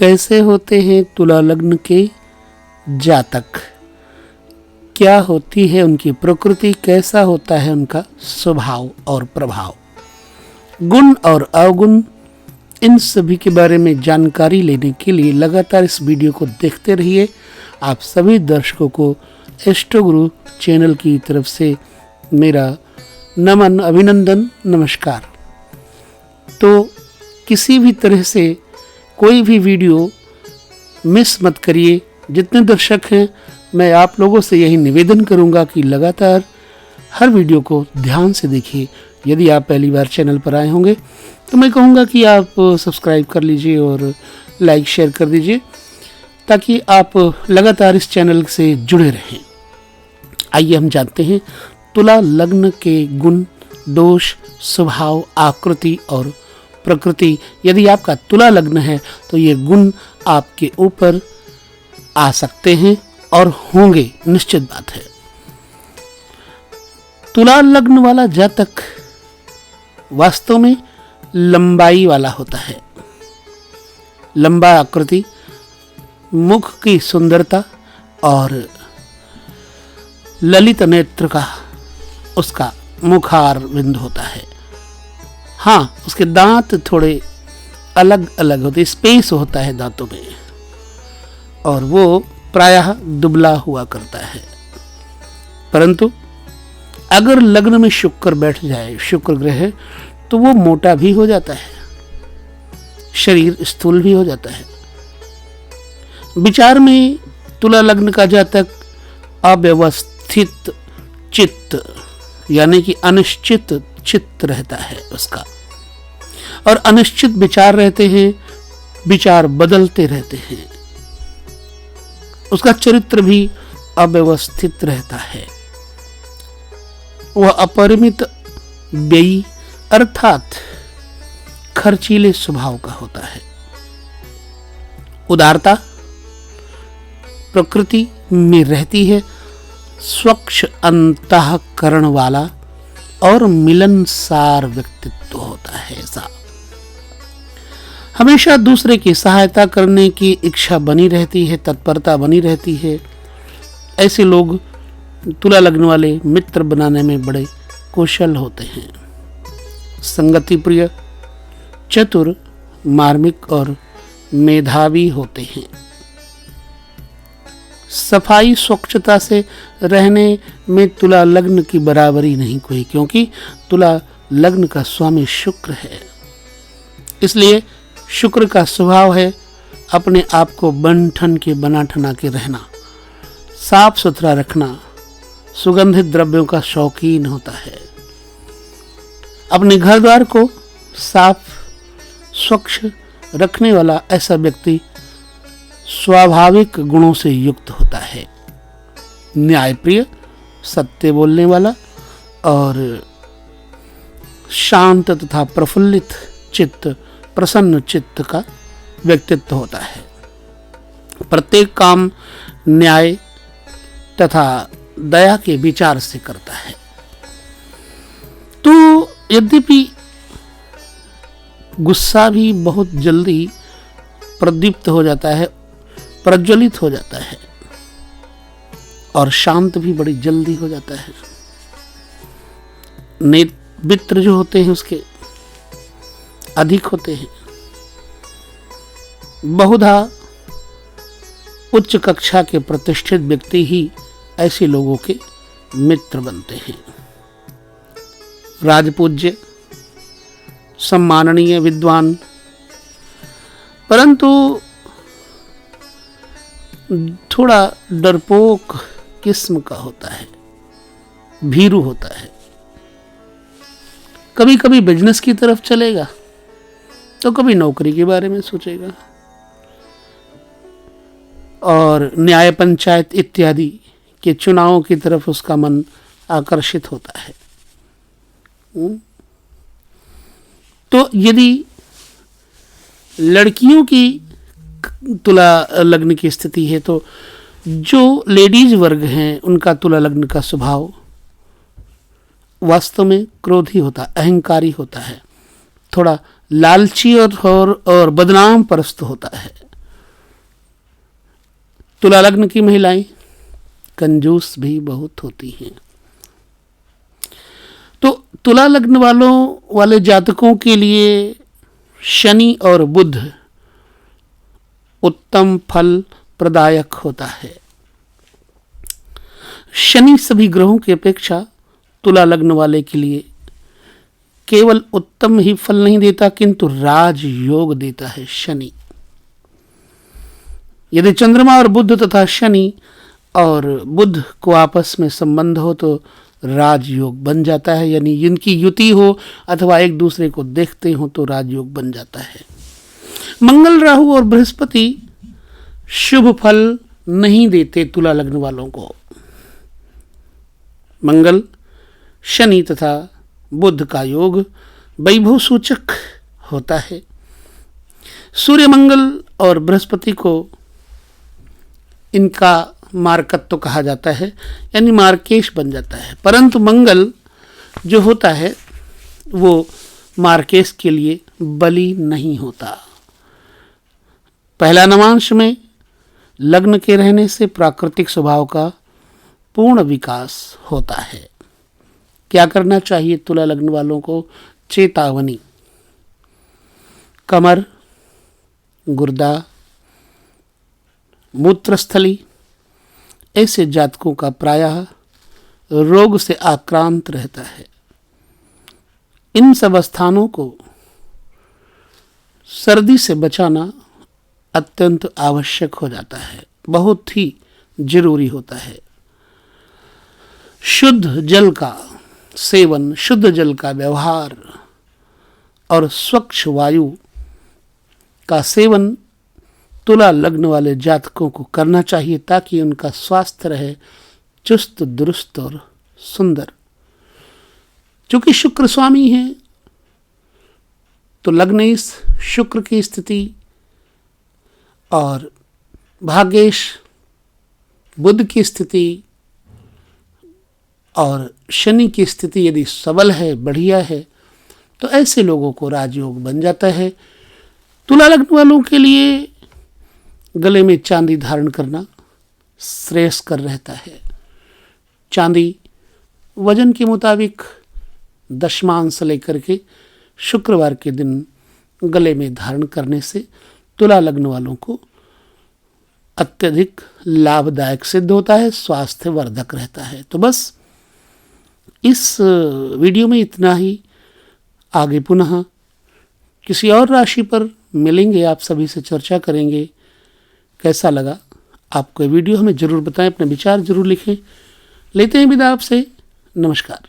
कैसे होते हैं तुला लग्न के जातक, क्या होती है उनकी प्रकृति, कैसा होता है उनका स्वभाव और प्रभाव, गुण और अवगुण, इन सभी के बारे में जानकारी लेने के लिए लगातार इस वीडियो को देखते रहिए। आप सभी दर्शकों को एस्ट्रो गुरु चैनल की तरफ से मेरा नमन, अभिनंदन, नमस्कार। तो किसी भी तरह से कोई भी वीडियो मिस मत करिए। जितने दर्शक हैं, मैं आप लोगों से यही निवेदन करूंगा कि लगातार हर वीडियो को ध्यान से देखिए। यदि आप पहली बार चैनल पर आए होंगे तो मैं कहूँगा कि आप सब्सक्राइब कर लीजिए और लाइक शेयर कर दीजिए, ताकि आप लगातार इस चैनल से जुड़े रहें। आइए हम जानते हैं तुला लग्न के गुण, दोष, स्वभाव, आकृति और प्रकृति। यदि आपका तुला लग्न है तो ये गुण आपके ऊपर आ सकते हैं और होंगे, निश्चित बात है। तुला लग्न वाला जातक वास्तव में लंबाई वाला होता है। लंबा आकृति, मुख की सुंदरता और ललित नेत्र का उसका मुखार बिंद होता है। हाँ, उसके दांत थोड़े अलग अलग होते, स्पेस होता है दांतों में, और वो प्रायः दुबला हुआ करता है। परंतु अगर लग्न में शुक्र बैठ जाए, शुक्र ग्रह, तो वो मोटा भी हो जाता है, शरीर स्थूल भी हो जाता है। विचार में तुला लग्न का जातक अव्यवस्थित चित्त यानी कि अनिश्चित चित्त रहता है उसका, और अनिश्चित विचार रहते हैं, विचार बदलते रहते हैं। उसका चरित्र भी अव्यवस्थित रहता है। वह अपरिमित व्ययी अर्थात खर्चीले स्वभाव का होता है। उदारता प्रकृति में रहती है, स्वच्छ अंतःकरण वाला और मिलनसार व्यक्तित्व होता है। ऐसा हमेशा दूसरे की सहायता करने की इच्छा बनी रहती है, तत्परता बनी रहती है। ऐसे लोग तुला लग्न वाले मित्र बनाने में बड़े कुशल होते हैं। संगति प्रिय, चतुर, मार्मिक और मेधावी होते हैं। सफाई स्वच्छता से रहने में तुला लग्न की बराबरी नहीं कोई, क्योंकि तुला लग्न का स्वामी शुक्र है। इसलिए शुक्र का स्वभाव है अपने आप को बन ठन के बना ठना के रहना, साफ सुथरा रखना, सुगंधित द्रव्यों का शौकीन होता है। अपने घर द्वार को साफ स्वच्छ रखने वाला ऐसा व्यक्ति स्वाभाविक गुणों से युक्त होता है। न्यायप्रिय, सत्य बोलने वाला और शांत तथा प्रफुल्लित चित्त, प्रसन्न चित्त का व्यक्तित्व होता है। प्रत्येक काम न्याय तथा दया के विचार से करता है। तो यद्यपि गुस्सा भी बहुत जल्दी प्रदीप्त हो जाता है, प्रज्वलित हो जाता है, और शांत भी बड़ी जल्दी हो जाता है। मित्र जो होते हैं उसके अधिक होते हैं। बहुधा उच्च कक्षा के प्रतिष्ठित व्यक्ति ही ऐसे लोगों के मित्र बनते हैं। राजपूज्य, सम्माननीय, विद्वान, परंतु थोड़ा डरपोक किस्म का होता है, भीरू होता है। कभी कभी बिजनेस की तरफ चलेगा तो कभी नौकरी के बारे में सोचेगा, और न्याय पंचायत इत्यादि के चुनावों की तरफ उसका मन आकर्षित होता है। तो यदि लड़कियों की तुला लग्न की स्थिति है तो जो लेडीज वर्ग हैं उनका तुला लग्न का स्वभाव वास्तव में क्रोधी होता है, अहंकारी होता है, थोड़ा लालची और बदनाम परस्त होता है। तुला लग्न की महिलाएं कंजूस भी बहुत होती हैं। तो तुला लग्न वाले जातकों के लिए शनि और बुध उत्तम फल प्रदायक होता है। शनि सभी ग्रहों की अपेक्षा तुला लग्न वाले के लिए केवल उत्तम ही फल नहीं देता, किंतु राजयोग देता है शनि। यदि चंद्रमा और बुध तथा शनि और बुध को आपस में संबंध हो तो राजयोग बन जाता है, यानी जिनकी युति हो अथवा एक दूसरे को देखते हो तो राजयोग बन जाता है। मंगल, राहु और बृहस्पति शुभ फल नहीं देते तुला लग्न वालों को। मंगल, शनि तथा बुध का योग वैभव सूचक होता है। सूर्य, मंगल और बृहस्पति को इनका मार्कत्व कहा जाता है, यानी मार्केश बन जाता है। परंतु मंगल जो होता है वो मार्केश के लिए बलि नहीं होता। पहला नवांश में लग्न के रहने से प्राकृतिक स्वभाव का पूर्ण विकास होता है। क्या करना चाहिए तुला लग्न वालों को? चेतावनी: कमर, गुर्दा, मूत्रस्थली ऐसे जातकों का प्रायः रोग से आक्रांत रहता है। इन सब स्थानों को सर्दी से बचाना अत्यंत आवश्यक हो जाता है, बहुत ही जरूरी होता है। शुद्ध जल का सेवन, शुद्ध जल का व्यवहार और स्वच्छ वायु का सेवन तुला लग्न वाले जातकों को करना चाहिए, ताकि उनका स्वास्थ्य रहे चुस्त दुरुस्त और सुंदर। क्योंकि शुक्र स्वामी है तो लग्नेश शुक्र की स्थिति और भाग्येश बुध की स्थिति और शनि की स्थिति यदि सबल है, बढ़िया है, तो ऐसे लोगों को राजयोग बन जाता है। तुला लग्न वालों के लिए गले में चांदी धारण करना श्रेयस्कर रहता है। चांदी वजन के मुताबिक दशमांश लेकर के शुक्रवार के दिन गले में धारण करने से तुला लग्न वालों को अत्यधिक लाभदायक सिद्ध होता है, स्वास्थ्य वर्धक रहता है। तो बस इस वीडियो में इतना ही। आगे पुनः किसी और राशि पर मिलेंगे, आप सभी से चर्चा करेंगे। कैसा लगा आपको वीडियो हमें जरूर बताएं, अपने विचार जरूर लिखें। लेते हैं विदा आपसे, नमस्कार।